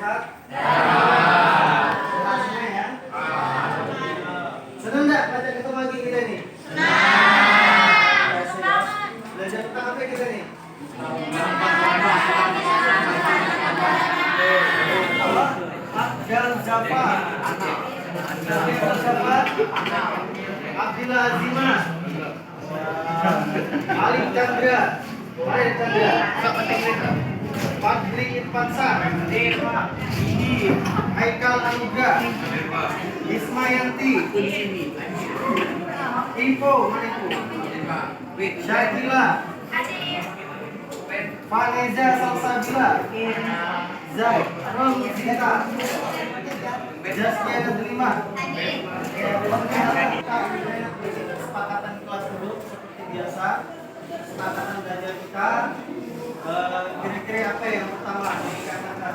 sehat? Sehat. Sehat semua ya? Senang nggak belajar ketemu lagi kita nih? Senang. Belajar tentang apa kita nih? Abdul Jafar. Abdul Jafar. Abdillah Azimah. Alif Chandra. Alif Chandra. Fadli Irfansyah. Idi. Haikal Anugrah. Ismayanti. Info mana itu? Syakila. Vaneza Salsabila. Zahram Zita. Jaskia Delima. Kesepakatan kelas dulu seperti biasa. Kesepakatan belajar kita. Kira-kira apa yang pertama dikatakan?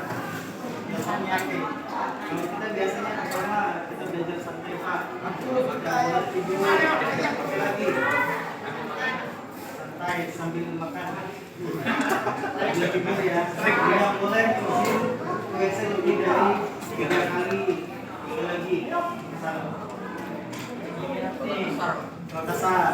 Biasanya apa? Kalau kita biasanya pertama kita belajar santai Pak. Boleh tidur lagi. Santai sambil makan. Tidur ya. Tidak boleh usin WC lebih dari 3 kali. Lagi. Kasar.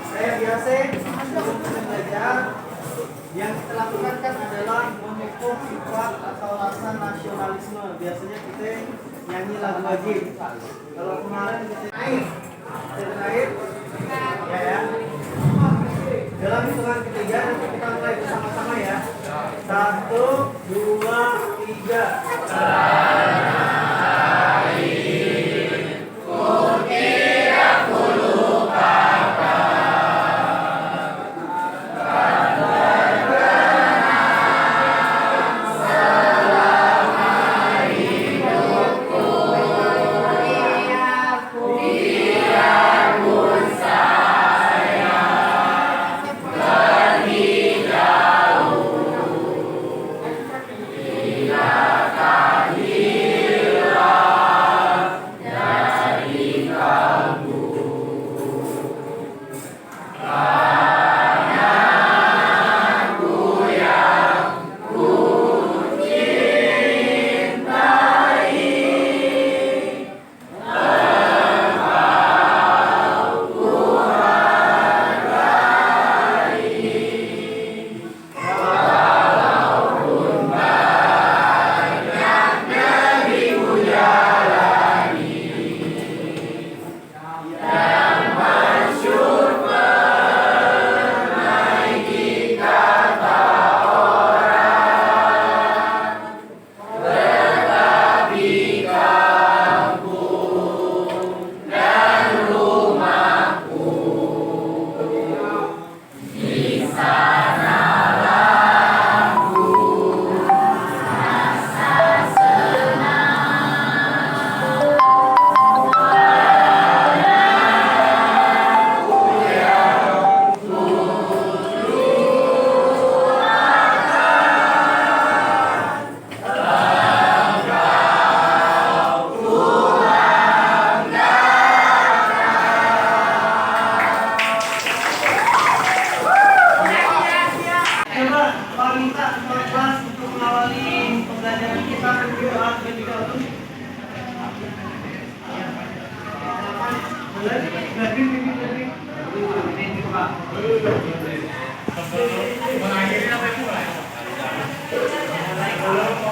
Saya biasa belajar yang kita lakukan kan adalah memupuk sifat atau rasa nasionalisme. Biasanya kita nyanyi lagu wajib. Kalau kemarin kita naik ya. Dalam hitungan ketiga nanti kita mulai bersama-sama ya. 1, 2, 3.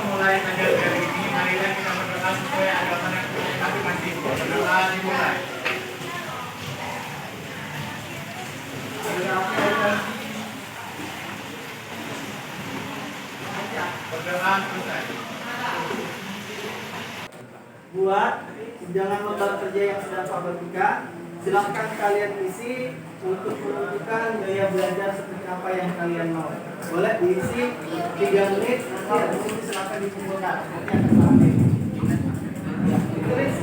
Mulai mengajar dari ini, marilah kita berdoa supaya agama yang kami masih berdoa dimulai. Berdoa selesai. Buat jangan lembar kerja yang sudah Pak bagikan. Silahkan kalian isi untuk menentukan gaya belajar seperti apa yang kalian mau. Boleh diisi 3 menit, nanti habis itu silahkan dikumpulkan. Tulis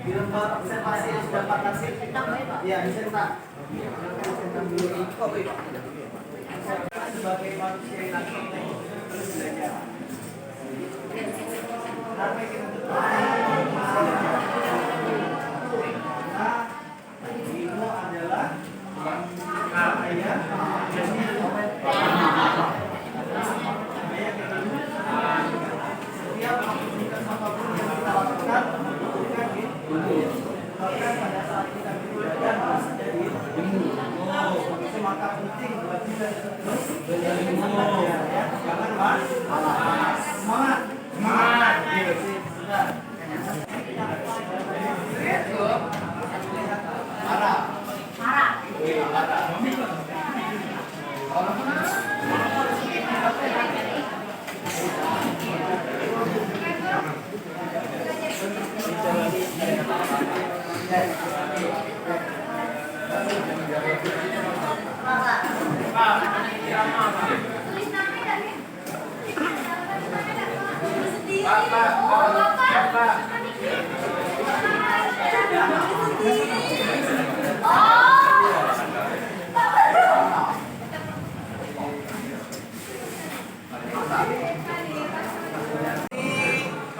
di lembar observasi yang sudah Pak kasih. Ya, dicetak. Sebagai manusia yang terus belajar. Sampai kita tutup. Semangka penting buat kita terus ya. Jangan mas. Semangat. Semangat. Sudah. Marah.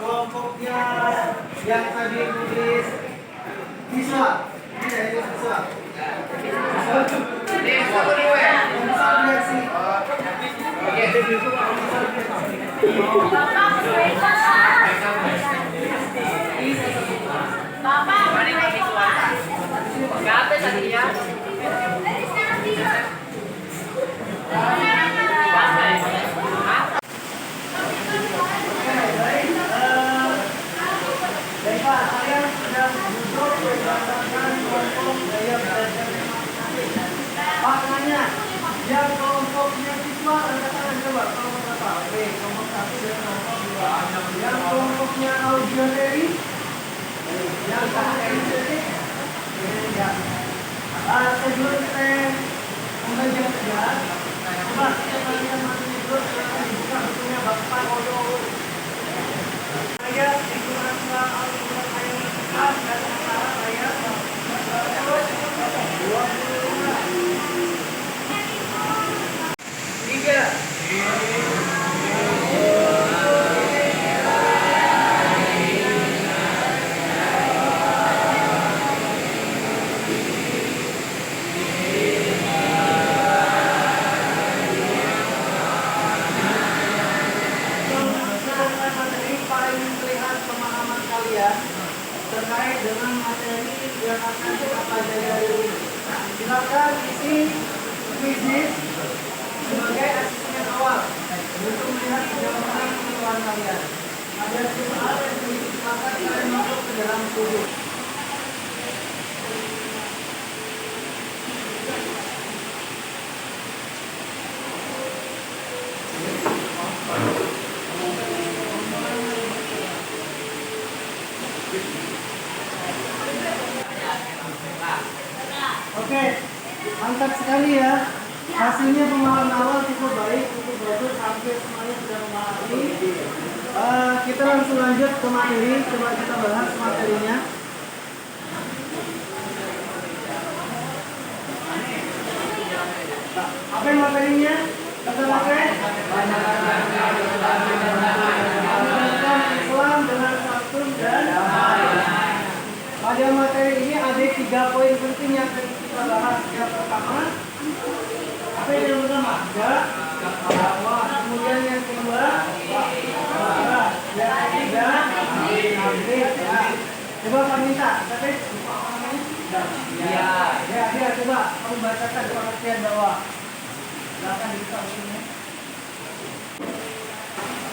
Kelompoknya yang tadi tulis siswa, ini dari siswa. Bapak, mari lagi suara. Gape tadinya? Bapak, saya sudah duduk berdasarkan kelompok gaya belajar matematik. Pak nanya, yang kelompoknya siswa ada tangan coba kelompok apa? Oke, kelompok 1 dan kelompok 2. Yang kelompoknya audioteori, yang kinesthetik, ya. Sebelum kita membaca saja, coba kita kalian masih duduk, silakan dibuka bukunya Bapak Odo. Ayat lingkungan Al-Quran ayat 11 dan sekarang ayat 25. 3. Terkait dengan materi yang akan kita pelajari hari ini. Silakan isi kuisis sebagai asesmen awal untuk melihat jawaban pengetahuan kalian. Ada soal yang silakan kalian masuk ke dalam tubuh. Oke, mantap sekali ya. Hasilnya pemahaman awal cukup baik, cukup bagus, hampir semuanya sudah memahami. Kita langsung lanjut ke materi. Coba kita bahas materinya. Apa yang materinya? Kata pakai Islam dengan santun dan pada materi ini ada 3 poin penting yang akan kita bahas. Yang pertama, apa yang pertama? Dakwah. Kemudian yang kedua, yang ketiga, ya. Coba Pak minta, tapi ya, coba kamu bacakan pengertian dakwah. Silakan dibuka bukunya.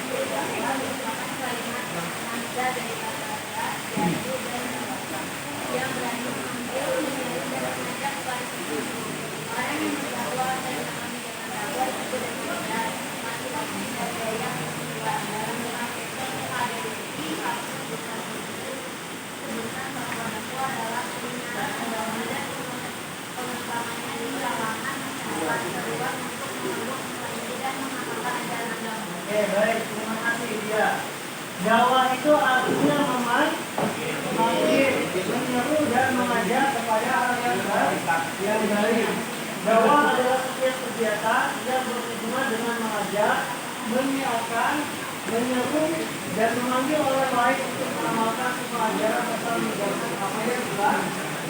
Yang berani mengambil, mencari dan mengajak kepada kebaikan. Orang yang berdakwah dan mengalami dengan dakwah itu dan mengajar masing-masing ada yang berjuang dalam mengakhirkan kepada diri harus bukan itu. Sebutkan bahwa dakwah adalah penyiaran agama dan pengembangannya di kalangan masyarakat seruan untuk mengeluk, melayani dan mengamalkan ajaran agama. Oke, baik, terima kasih dia. Dakwah itu artinya memanggil, menyeru dan mengajak kepada hal yang baik. Dakwah adalah setiap kegiatan yang berhubungan dengan mengajak, menyiarkan, menyeru dan memanggil orang lain untuk mengamalkan sebuah ajaran atau meninggalkan apa yang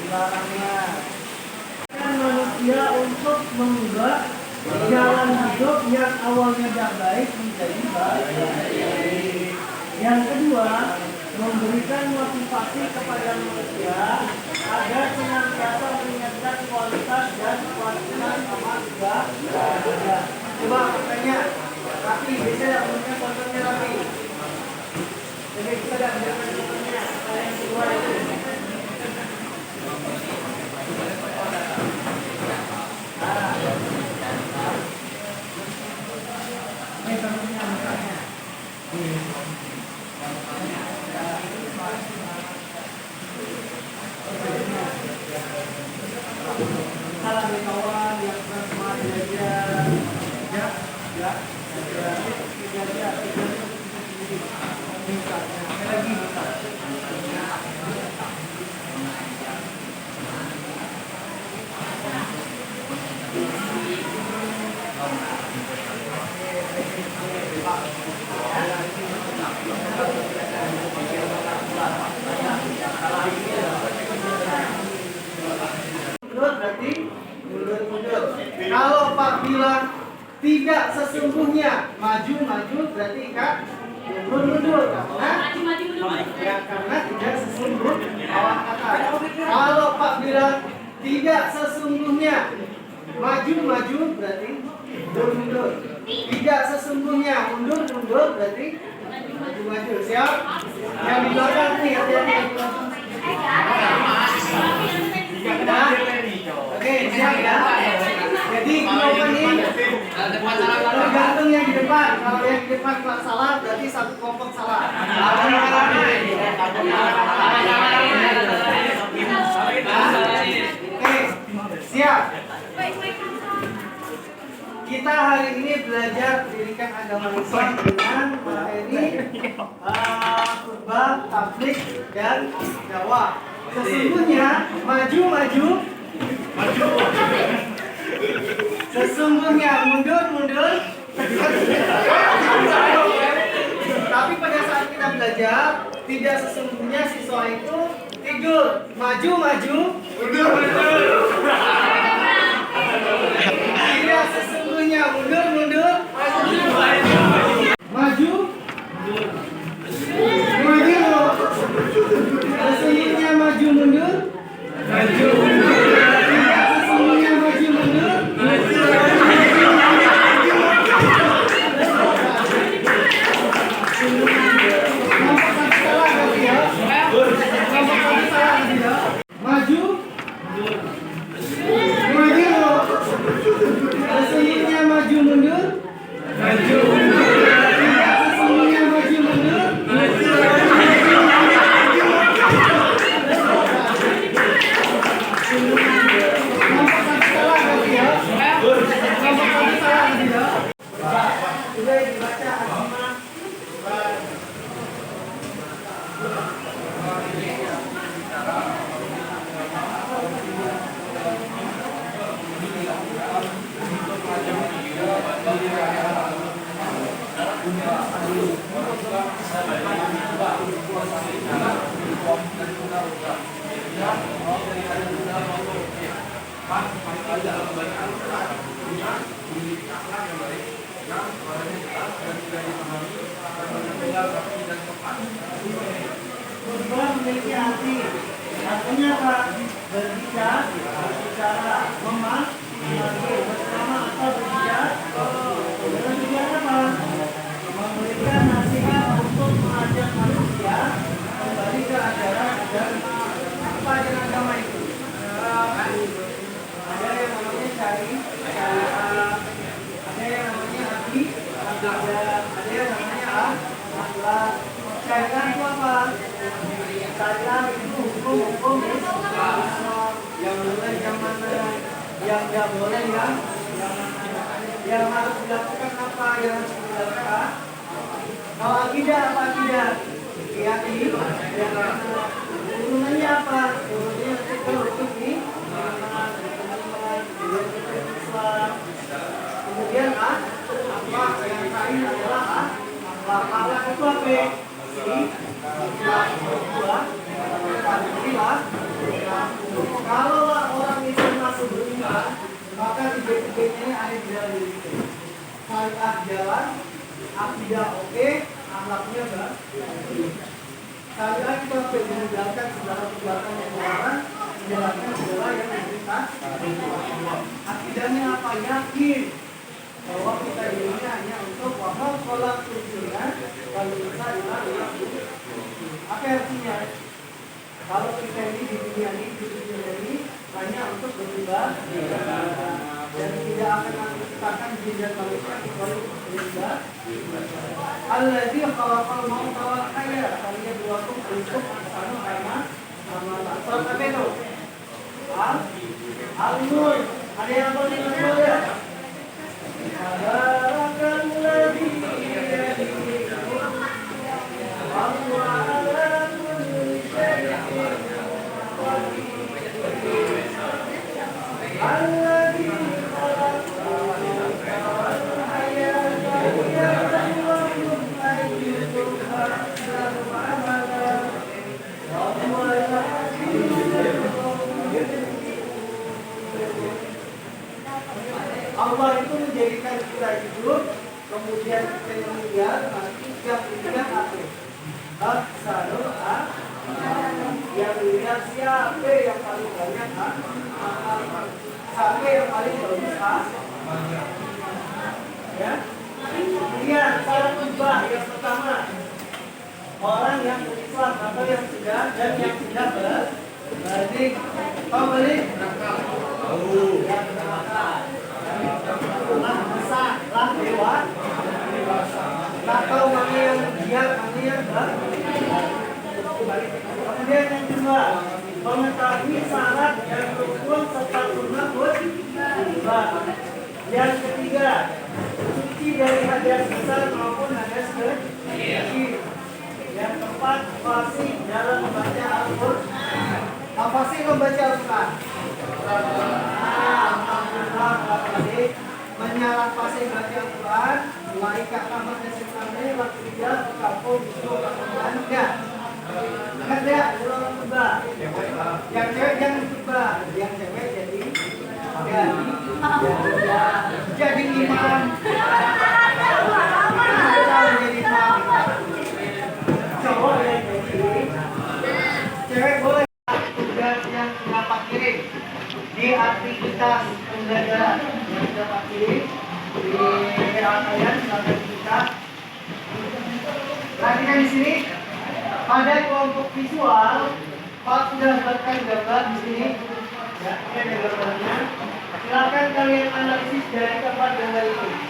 dilarangnya. Manusia untuk mengubah jalan hidup yang awalnya tidak baik menjadi baik. Yang kedua, memberikan motivasi kepada manusia agar senantiasa meningkatkan kualitas bisa tidak menunjukkan kontennya rapi. Jadi bisa tidak menunjukkan kontennya. Yang kedua itu. Ini contohnya misalnya. Salah dari kawan yang pernah belajar. Ya. Berarti mundur. Kalau Pak bilang tidak sesungguhnya maju berarti ikat mundur. Ya, karena tidak sesungguhnya lawan kata. Kalau Pak bilang tidak sesungguhnya maju berarti mundur. Tidak sesungguhnya mundur berarti maju. Siap? Yang di belakang nih hati-hati yang di belakang. Oke, siap ya. Jadi jawaban ini tergantung yang di depan. Kalau yang di depan salah, berarti satu kelompok salah. Oke, siap. Kita hari ini belajar pendidikan agama Islam dengan materi khutbah, tabligh, dan dakwah. Sesungguhnya maju. Sesungguhnya mundur. Tapi pada saat kita belajar, tidak sesungguhnya siswa itu tidur. Maju. Mundur. Tidak sesungguhnya mundur. Maju. Sesungguhnya maju mundur. Tidak sesungguhnya maju mundur. Maju. Sesungguhnya maju mundur. Tidak sesungguhnya maju mundur. Sudah dibaca Asma. Khutbah memiliki arti. Artinya apa? Berbicara, memanggil bersama atau berbicara. Dengan tujuan apa? Memberikan nasihat untuk mengajak manusia kembali ke ajaran dan apa ajaran agama itu. Ada yang namanya syariah, ada yang namanya ada yang namanya akhlak. Syariah itu apa? Syariah itu hukum Islam. Yang boleh yang mana, yang nggak boleh yang mana, yang harus dilakukan apa, yang harus dilakukan. Kalau akidah apa akidah? Keyakinan. Turunannya apa? Turunannya itu hukum Islam. Kemudian akhlak yang lain adalah akhlak itu apa? Kalau orang Islam masuk beriman, maka tiga-tiganya ini ada di dalam diri kita. Syariah jalan, akidah oke, akhlaknya enggak. Syariah kita meninggalkan segala perbuatan yang melarang, menjalankan segala yang diperintah. Akidahnya apa? Yakin bahwa kita ini hanya untuk waktu Maka kolak tujuhnya kalau kita adalah apa artinya? Kalau kita ini di dunia ini hanya untuk beribadah dan tidak akan menciptakan jin dan manusia kecuali untuk beribadah. Alladzi khalaqal mauta wal hayata liyabluwakum ayyukum ahsanu amala. Surat apa itu? Al-Nur. Ada yang apa nih Nur ya? Tabarakalladzi biyadihi wa huwa ala kulli syai'in qadir. Alladzi khalaqal mauta wal hayata liyabluwakum ayyukum ahsanu amala. Wa huwa Allah itu menjadikan kita hidup, kemudian kita meninggal, mati yang meninggal akhir. Ahsanul yang meninggal siapa yang paling banyak siapa yang paling bagus ya. Kemudian cara ubah yang pertama orang yang berislam atau yang sudah dan yang sudah balik. Kau balik? Yang lah besar, lah dewasa. Lah kau mana yang diam, mana yang kemudian yang kedua, mengetahui syarat dan rukun serta sunnah berubah. Yang ketiga, suci dari hadas besar maupun hadas kecil. Yang keempat, fasih dalam membaca Al-Quran. Apa sih membaca Al-Quran? Menyalahpasi baca Al-Quran, laika kamar desemane waktu dia kampung itu Anda. Ada orang berubah. Yang cewek jangan berubah, yang cewek jadi imam. Jadi imam. Cowok yang jadi cewek boleh tugas yang dapat kirim di aktivitas pembelajaran yang dapat kirim di kalian silakan kita. Perhatikan di sini pada kelompok visual Pak sudah buatkan gambar di sini ya, ini ada gambarnya. Silakan kalian analisis dari keempat gambar ini.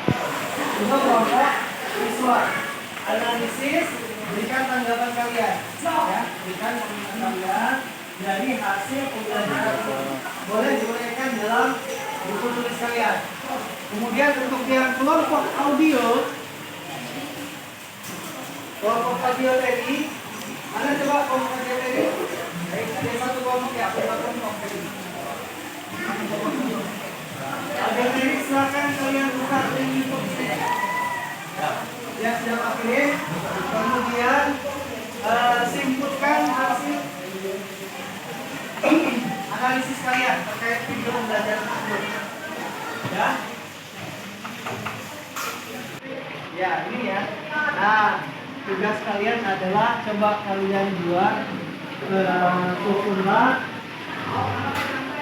Untuk kelompok visual analisis, berikan tanggapan kalian ya, berikan tanggapan dari hasil pembelajaran. Boleh diuraikan dalam buku tulis kalian. Kemudian untuk yang kelompok audio tadi, mana coba kelompok audio tadi? Ada satu kelompok ya, ada kelompok tadi. Ada tadi, silakan kalian buka link YouTube ini. Ya sudah pakai. Kemudian simpulkan hasil analisis kalian terkait video pembelajaran tersebut. Ya. Ya, ini ya. Nah, tugas kalian adalah coba kalian buat formula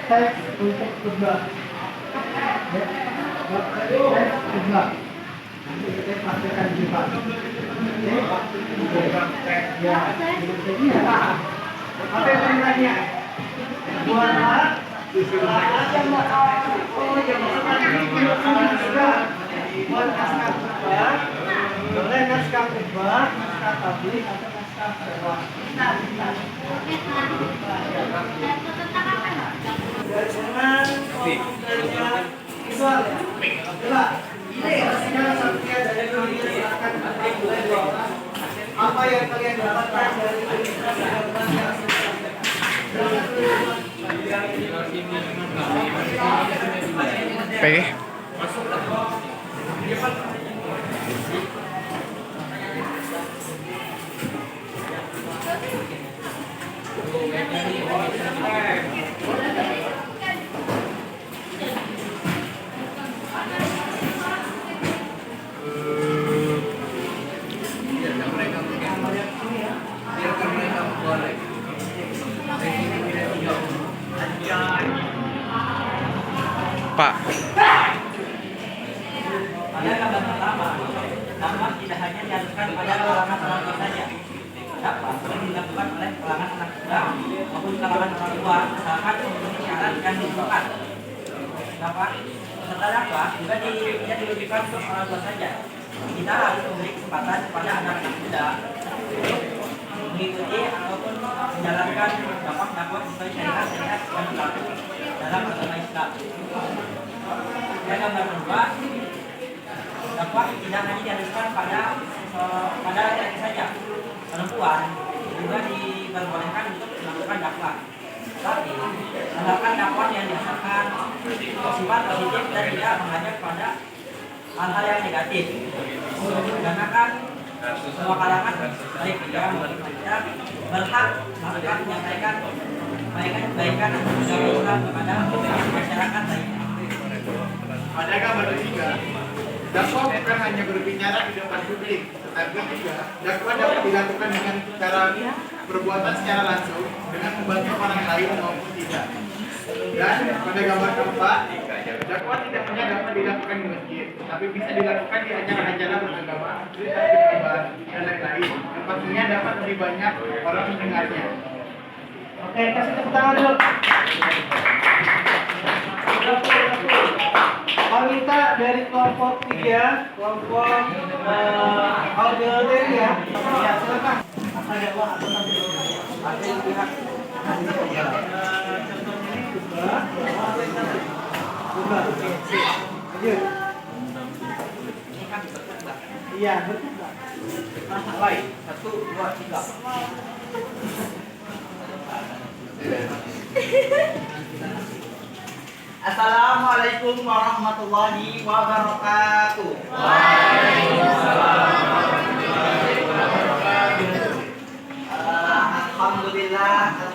teks untuk khutbah. Ya. Teks khutbah. Nanti kita praktekkan juga. Ya. Apa yang perintahnya? Buatlah buat naskah khutbah, boleh naskah khutbah, naskah tabligh atau naskah dakwah. Dengan komputernya visual ya. Coba sekarang satunya dari kalian silakan mulai dua. Apa yang kalian dapatkan dari gambar yang P. Pak. Ada gambar pertama. keuangan orang tua asalkan memenuhi syarat yang ditentukan. Dakwah serta dakwah juga dirujukan untuk orang tua saja. Kita harus memberi kesempatan kepada anak-anak muda untuk mengikuti ataupun menjalankan dakwah sesuai syariat yang berlaku dalam agama Islam. Dan nomor kedua, dakwah tidak hanya diharuskan pada laki-laki saja, perempuan juga diperbolehkan untuk melakukan dakwah. Tapi melakukan dakwah yang didasarkan sifat positif dan tidak mengajak pada hal-hal yang negatif. Karena kan semua kalangan baik pria maupun wanita berhak melakukan menyampaikan kebaikan agama Islam kepada masyarakat lainnya. Pada gambar ketiga, dakwah bukan hanya berbicara di depan publik, tetapi juga dakwah dapat dilakukan dengan cara perbuatan secara langsung dengan membantu orang lain maupun tidak. Dan pada gambar keempat, dakwah tidak hanya dapat dilakukan di masjid, tapi bisa dilakukan di acara-acara beragama, keagamaan, dan lain-lain. Yang pastinya dapat lebih banyak orang mendengarnya. Oke, kasih tepuk tangan dulu. Wanita dari kelompok 3, kelompok audiologis ya. Ya, silakan. Ada dua atau satu? Ada yang pihak. Contoh ini buka. Oke, sip. Lanjut. Iya, betul. Baik, 1, 2, 3. Assalamualaikum warahmatullahi wabarakatuh.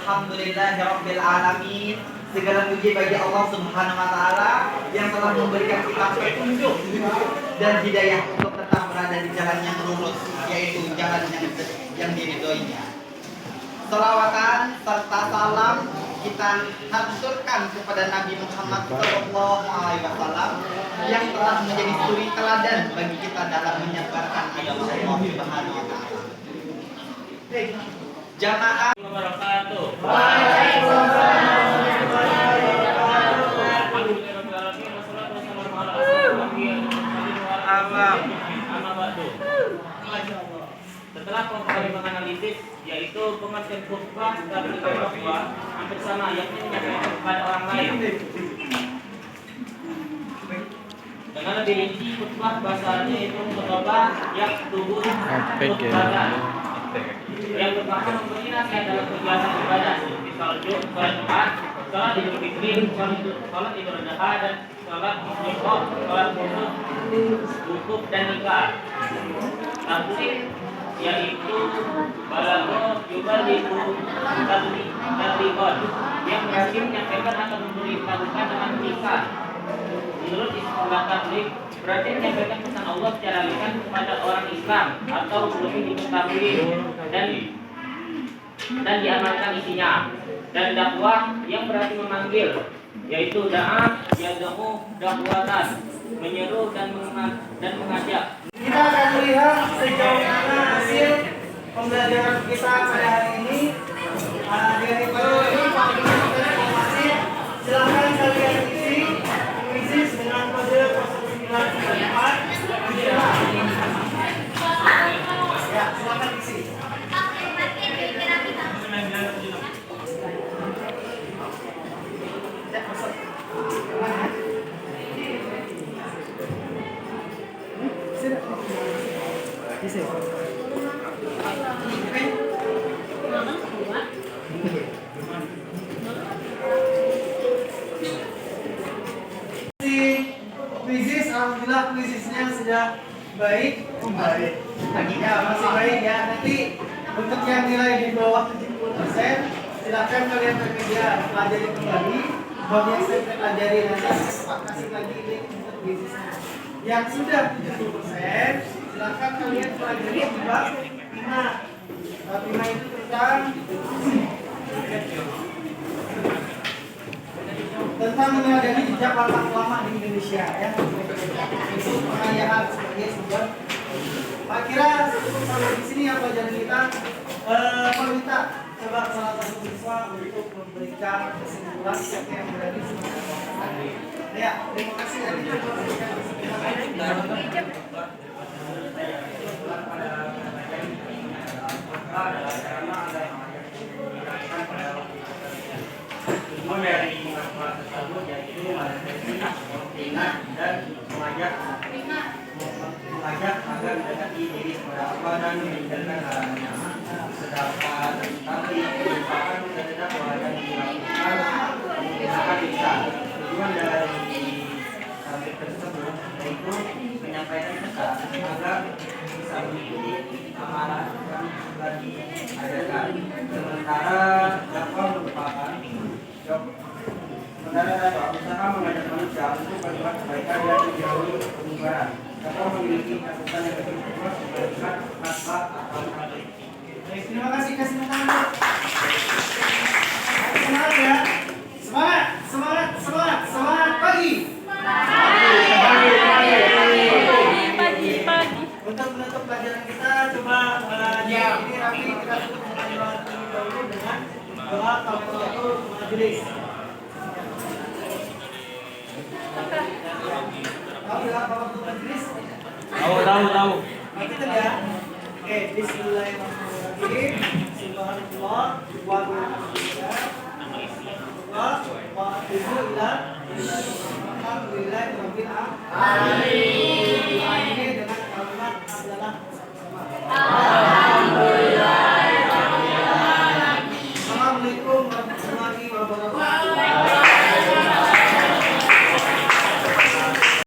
Alhamdulillahirabbil alamin. Segala puji bagi Allah Subhanahu wa taala yang telah memberikan kita petunjuk dan hidayah untuk tetap berada di jalan yang lurus, yaitu jalan yang diridhoinya. Salawatan serta salam kita haturkan kepada Nabi Muhammad SAW yang telah menjadi suri teladan bagi kita dalam menyebarkan agama Allah Subhanahu wa taala. Jamaah wabarakatuh. Setelah kembali menganalisis, yaitu pengertian khutbah dan khutbah hampir sama, yakni menyampaikan kepada orang lain. Dengan lebih rinci, khutbah bahasanya itu khutbah yang tubuh khutbah yang bermakna memberi nasihat dalam kegiatan ibadah seperti sholat Jumat, sholat Idul Fitri, sholat Idul Adha, dan sholat Istiqomah, sholat khusus, wukuf dan nikah. Tafsir yaitu balago yubaliku tablighon yang berarti menyampaikan atau memberitahukan dengan lisan. Menurut istilah tabligh berarti menyampaikan pesan Allah secara lisan kepada orang Islam atau lebih diketahui dan diamalkan isinya. Dan dakwah yang berarti memanggil, yaitu da'a yad'u dakwatan, menyeru dan mengajak. Kita akan melihat sejauh mana hasil pembelajaran kita pada hari ini. Dari video ini informasi, silakan kalian isi kuisis dengan kode 0934. Ya, silakan isi. Alhamdulillah kuisisnya sudah baik. Baginya masih baik ya. Nanti untuk yang nilai di bawah 70%, silakan kalian bekerja pelajari kembali. Buat yang saya pelajari nanti kasih lagi link untuk kuisisnya. Yang sudah 70%, silakan kalian pelajari di bab 5. Bab 5 itu tentang meneladani jejak para ulama di Indonesia ya. Itu pengayaan sebagai sebuah. Pak kira cukup sampai di sini ya pelajaran kita. Kalau kita coba salah satu siswa untuk memberikan kesimpulan apa yang berada di tadi. Ya, terima kasih Adi coba memberikan kesimpulan. Tujuan dari masalah tersebut yaitu mengingat dan mengajak agar mendekati diri kepada Allah dan meninggalkan larangannya. Sedangkan tapi merupakan terdakwa dan dilakukan menggunakan lisan. Tujuan dari tablik tersebut yaitu menyampaikan pesan agar bisa mengikuti amalan yang telah diajarkan. Sementara dakwah merupakan usaha mengajak manusia untuk berbuat kebaikan dan menjauhi kemungkaran. Dakwah memiliki cakupan yang lebih luas dibandingkan nasbah atau tablik. Baik, terima kasih. Kasih tangan. Semangat ya. Semangat, semangat, semangat, semangat pagi. Untuk menutup pelajaran kita, coba ini Rafi kita tutup dahulu dengan doa kafaratul majelis. Tahu doa kafaratul majelis? Tahu. Kita ya. Oke, bismillahirrahmanirrahim. Subhanallah wa bihamdillah. Wa atubu ila alhamdulillahirabbil alamin. Amin. Dengan kalimat adalah sama.